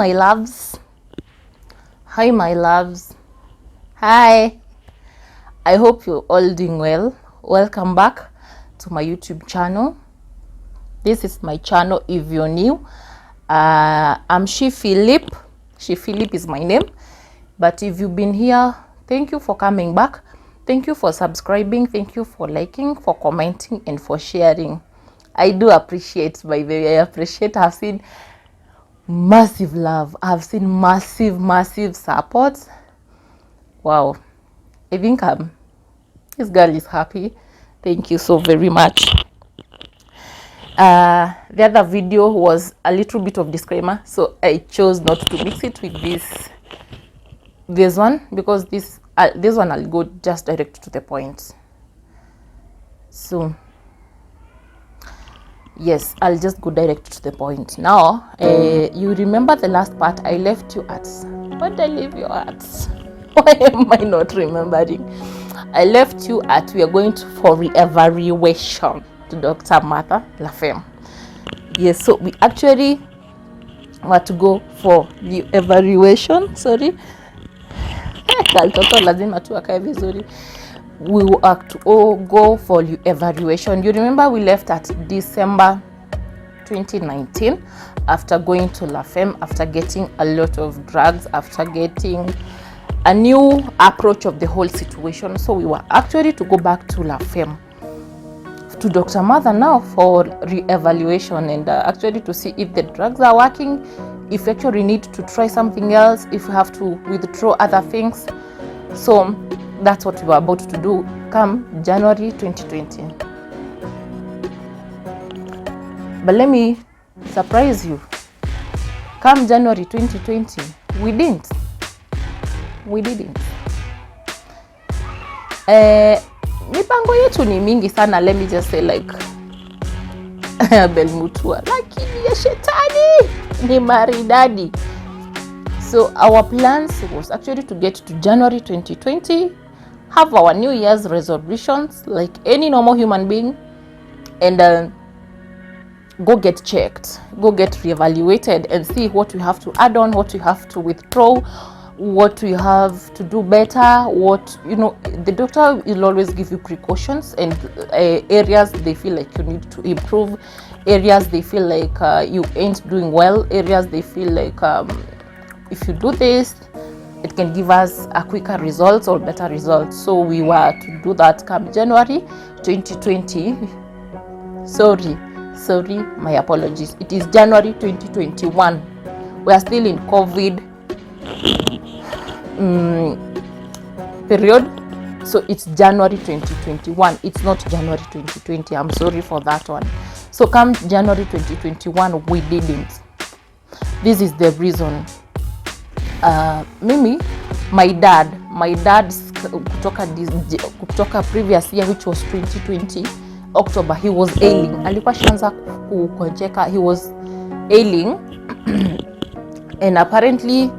my loves. Hi my loves. Hi. I hope you're all doing well. Welcome back to my YouTube channel. This is my channel if you're new. I'm She Philip. She Philip is my name. But if you've been here, thank you for coming back. Thank you for subscribing. Thank you for liking, for commenting, and for sharing. I do appreciate, by the way. I appreciate. I've seen massive love. I've seen massive support. Wow. I think this girl is happy. Thank you so very much. The other video was a little bit of disclaimer, so I chose not to mix it with this one, because this one I'll go just direct to the point. So yes, I'll just go direct to the point. Now, you remember the last part I left you at? What did I leave you at? Why am I not remembering? I left you at we are going for re-evaluation to Dr. Martha Lafemme. Yes, so we actually want to go for the evaluation. Sorry. We will go for the evaluation. You remember we left at December 2019 after going to Lafemme, after getting a lot of drugs, after getting a new approach of the whole situation. So we were actually to go back to Lafemme, to Dr. Martha now for re-evaluation, and actually to see if the drugs are working, if you actually need to try something else, if you have to withdraw other things. So that's what we were about to do come January 2020. But let me surprise you. Come January 2020, we didn't. Mipango yetu ni mingi sana, let me just say, like Belmutua, lakini ya shetani ni maridadi. So our plans was actually to get to January 2020, have our New Year's resolutions like any normal human being, and go get checked, go get reevaluated, and see what we have to add on, what we have to withdraw, what we have to do better. What, you know, the doctor will always give you precautions and areas they feel like you need to improve, areas they feel like you ain't doing well, areas they feel like if you do this it can give us a quicker results or better results. So we were to do that come January 2020. Sorry, my apologies. It is January 2021. We are still in COVID period, so it's January 2021. It's not January 2020. I'm sorry for that one. So come January 2021, we didn't. This is the reason. Mimi, my dad kutoka previous year, which was 2020 October, he was ailing. Alikuwa shanza kukonjeka, he was ailing and apparently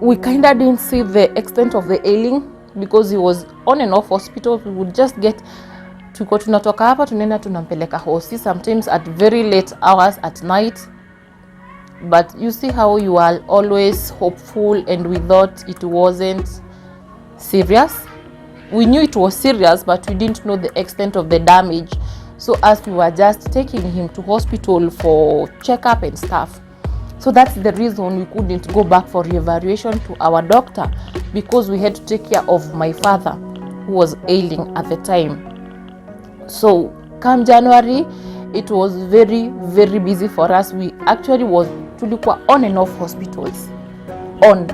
we kind of didn't see the extent of the ailing because he was on and off hospital. We would just get tuko tunatoka hapa tunaenda tunampeleka hosi, sometimes at very late hours at night. But you see how you are always hopeful, and we thought it wasn't serious. We knew it was serious, but we didn't know the extent of the damage. So as we were just taking him to hospital for checkup and stuff. So that's the reason we couldn't go back for re-evaluation to our doctor, because we had to take care of my father who was ailing at the time. So come January, it was very busy for us. We actually was tulikuwa on and off hospitals.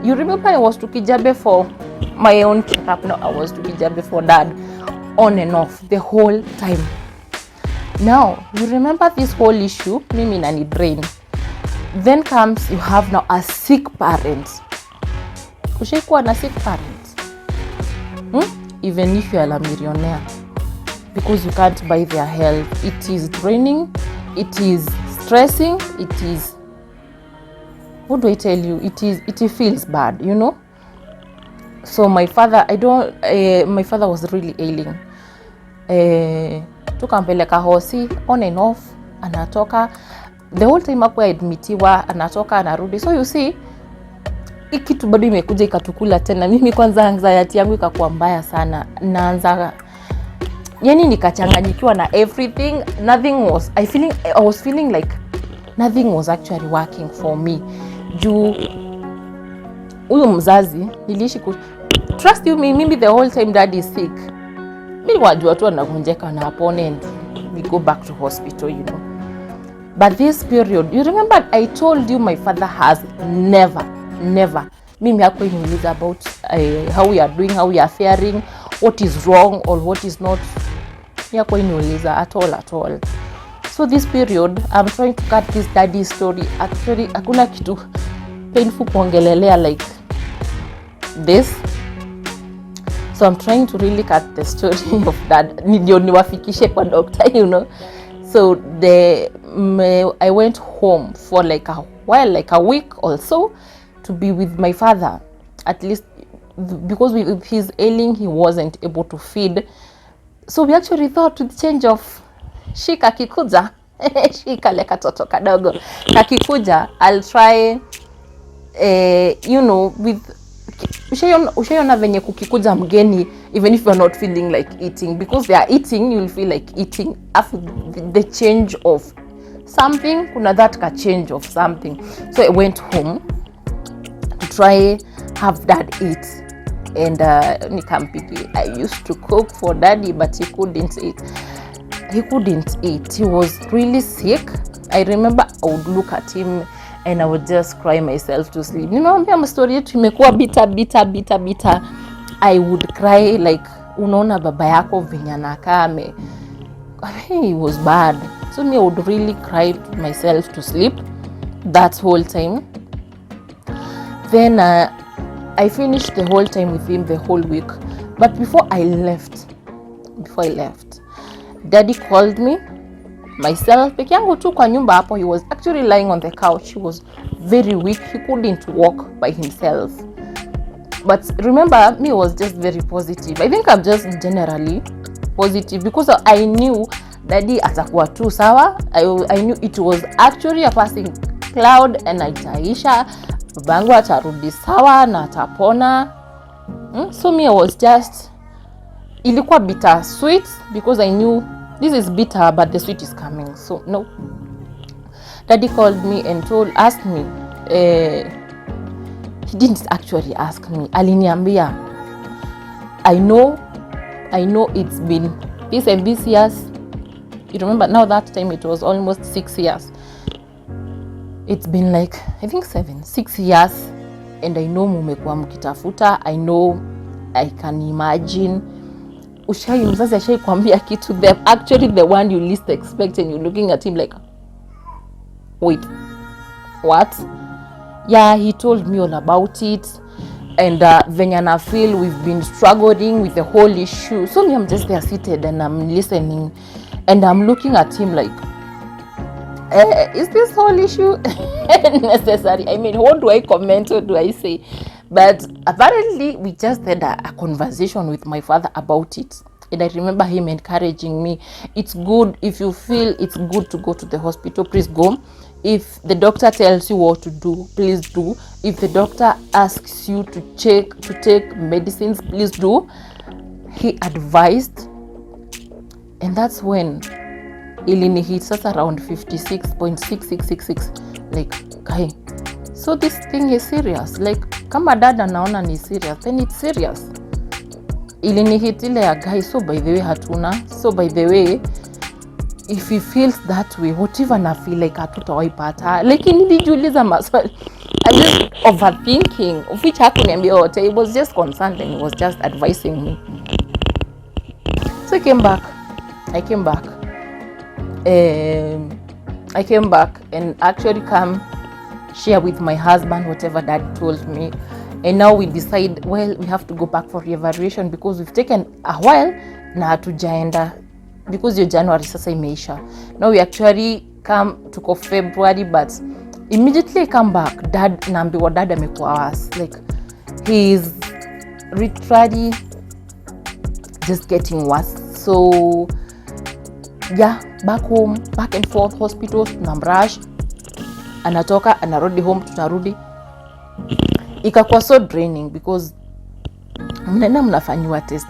You remember I was to Kijabe for my own checkup. No, I was to Kijabe for dad, on and off the whole time. Now you remember this whole issue, mimi nani brain. Then comes you have now a sick parent. Ushaikuwa na sick parent? Even if you are a millionaire, because you can't buy their health. It is draining, it is stressing, it is, what do I tell you? It feels bad, you know. So my father, my father was really ailing. Tukampeleka hosi on and off, anatoka. the whole time hapo admitiwa, anatoka anarudi. So you see, hii kitu bado imekuja ikatukula tena. Mimi kwanza anxiety yangu ikakuwa mbaya sana. Naanza yani nikachanganyikiwa na everything. I was feeling like nothing was actually working for me. Juu huyo mzazi niliishi trust you me, mimi the whole time dad is sick, mimi wajua tu anagonjeka na apone and we go back to hospital, you know. But this period, you remember I told you my father has never mimi hakuwa niuliza about how we are doing, how we are faring, what is wrong or what is not. Hakuwa niuliza at all. So this period I'm trying to cut this daddy story. Actually hakuna kitu painful kuongelelea like this. So I'm trying to really cut the story of dad. Ndio niwafikishe kwa doctor, you know. So I went home for like a while, like a week or so, to be with my father. At least because with his ailing, he wasn't able to feed. So we actually thought with the change of Shika kikuja, Shika leka toto kadogo, kakikuja, I'll try, you know, with ushayona venye kukikuja mgeni, even if you're not feeling like eating, because they are eating, you'll feel like eating. After the change of something, kuna that ka change of something. So I went home to try have dad eat, and nikampiki. I used to cook for daddy, but he couldn't eat. He was really sick. I remember I would look at him and I would just cry myself to sleep. Nimeambia story yetu imekuwa bita. I would cry like, unaona baba yako venye anakaa. He was bad. So me, I would really cry myself to sleep that whole time. Then I finished the whole time with him, the whole week. But before I left, daddy called me, myself, peke yangu tu kwa nyumba hapo. He was actually lying on the couch. He was very weak. He couldn't walk by himself. But remember, me was just very positive. I think I'm just generally positive because I knew daddy atakuwa tu sawa. I knew it was actually a passing cloud and itaisha. Babangu atarudi sawa na atapona. So me, I was just, ilikuwa bitter sweet because I knew this is bitter but the sweet is coming. So no, daddy called me and asked me, he didn't actually ask me, aliniambia, I know it's been this years. You remember now, that time it was almost 6 years. It's been like, I think 6 years, and I know mumekuwa mkitafuta. I know, I can imagine. Mzazi ashai kuambia kitu, actually the one you least expect, and you're looking at him like, wait, what? Yeah, he told me all about it, and venye na feel we've been struggling with the whole issue. So me, I'm just there seated and I'm listening, and I'm looking at him like, is this whole issue necessary? I mean, what do I comment? What do I say? But apparently we just had a conversation with my father about it. And I remember him encouraging me, it's good, if you feel it's good to go to the hospital, please go. If the doctor tells you what to do, please do. If the doctor asks you to take medicines, please do. He advised. And that's when ilini hit us around 56.6666. Like, okay, so this thing is serious. Like, kama dada naona ni serious, then it's serious. Ilini hit ile ya guy, so by the way hatuna. So by the way, if he feels that way, whatever na feel like hatutawaipata. Like, nilijiuliza maswali. I just overthinking, of which hakuniambia yote. He was just concerned and he was just advising me. So I came back and actually come share with my husband whatever dad told me. And now we decide, well, we have to go back for reevaluation because we've taken a while na hatujaenda because your January sasa imeisha. Now we actually come to February, but immediately come back, dad naambiwa dad amekuwa worse. Like, he's literally just getting worse. So yeah, back home, back and forth, hospitals, tunamrush, anatoka anarudi home, tunarudi. Ikakuwa so draining because mnaenda mnafanyiwa test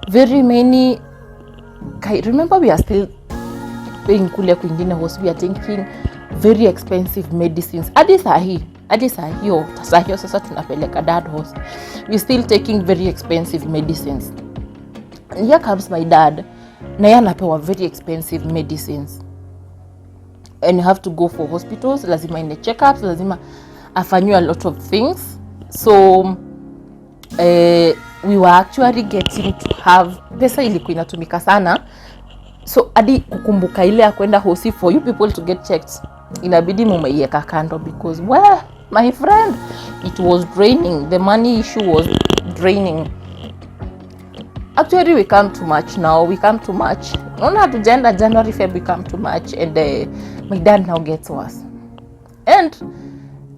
very many. Remember we are still paying kule kwingine hospital, we are taking very expensive medicines. Hadi saa hiyo sasa tunapeleka dad hospital, we still taking very expensive medicines. And here comes my dad, na yeye anapewa very expensive medicines, and you have to go for hospitals, lazima ine checkups, lazima afanywe a lot of things. So we were actually getting to have, pesa ilikuwa inatumika sana, so hadi kukumbuka ile ya kwenda hosi for you people to get checked inabidi mumeiweka kando, because well, my friend, it was draining. The money issue was draining. Actually we come too much now, we come too much. Unaona tujaenda January, February, we come too much, and my dad now gets worse. And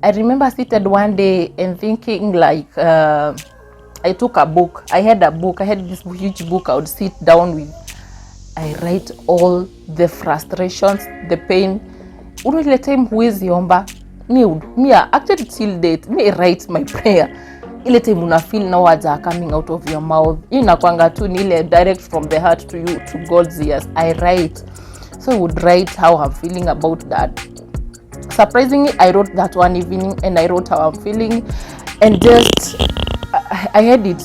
I remember seated one day and thinking like, I took a book. I had this huge book I would sit down with. I write all the frustrations, the pain. Ile time huwezi omba, me actually till date, me write my prayer. Ile time una feel no words are coming out of your mouth. Inakwanga tu ni ile direct from the heart to you, to God's ears. I write. So I would write how I'm feeling about that. Surprisingly, I wrote that one evening, and I wrote how I'm feeling, and just I had it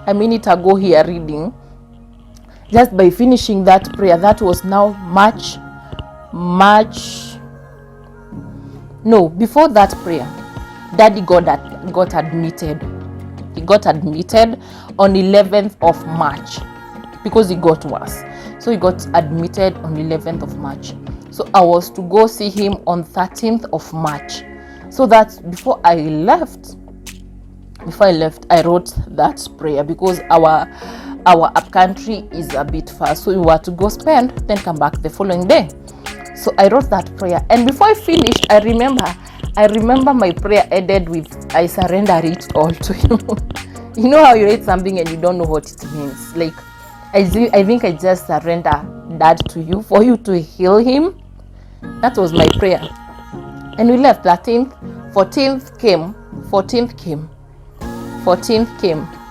a minute ago here reading. Just by finishing that prayer, that was now before that prayer, Daddy got admitted. He got admitted on 11th of March because he got worse. So he got admitted on 11th of March. So I was to go see him on 13th of March. So that before I left, I wrote that prayer because our up country is a bit far. So we were to go spend, then come back the following day. So I wrote that prayer. And before I finished, I remember my prayer ended with, I surrender it all to you. You know how you write something and you don't know what it means. Like, I think I just surrender that to you for you to heal him. That was my prayer. And we left 13th, 14th came.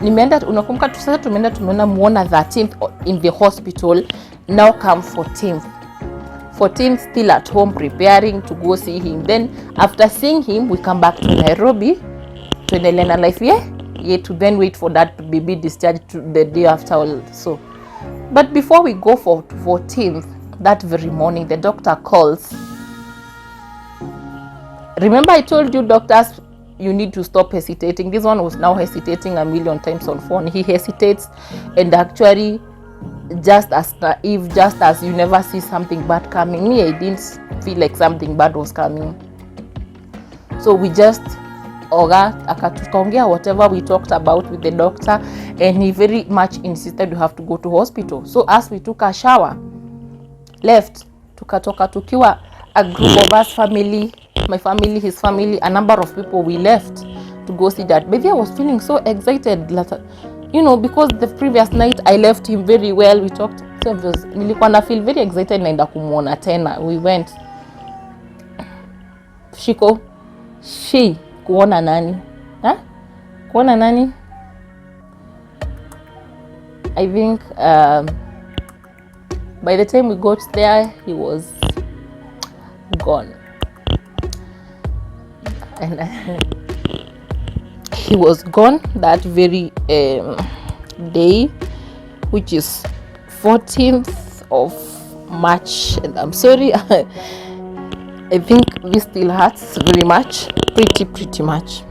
Nimeenda, unakumbuka sasa tumeenda muona 13th in the hospital. Now come 14th still at home preparing to go see him. Then after seeing him, we come back to Nairobi to endelea life to then wait for that baby discharge to the day after all. So, but before we go for 14th, that very morning, the doctor calls. Remember I told you doctors, you need to stop hesitating. This one was now hesitating a million times on phone. He hesitates, and actually just as naive, just as you never see something bad coming. Me, I didn't feel like something bad was coming. So we just akatukaongea whatever we talked about with the doctor, and he very much insisted you have to go to hospital. So as we took a shower, left, tukatoka tukiwa a group of us, family, my family, his family, a number of people, we left to go see that baby. I was feeling so excited, you know, because the previous night I left him very well. We talked, so nilikuwa na feel very excited naenda kumuona tena. We went. Kuona nani? Kuona nani? I think by the time we got there, he was gone. And he was gone that very day, which is 14th of March. And I'm sorry, I think this still hurts very much, pretty much.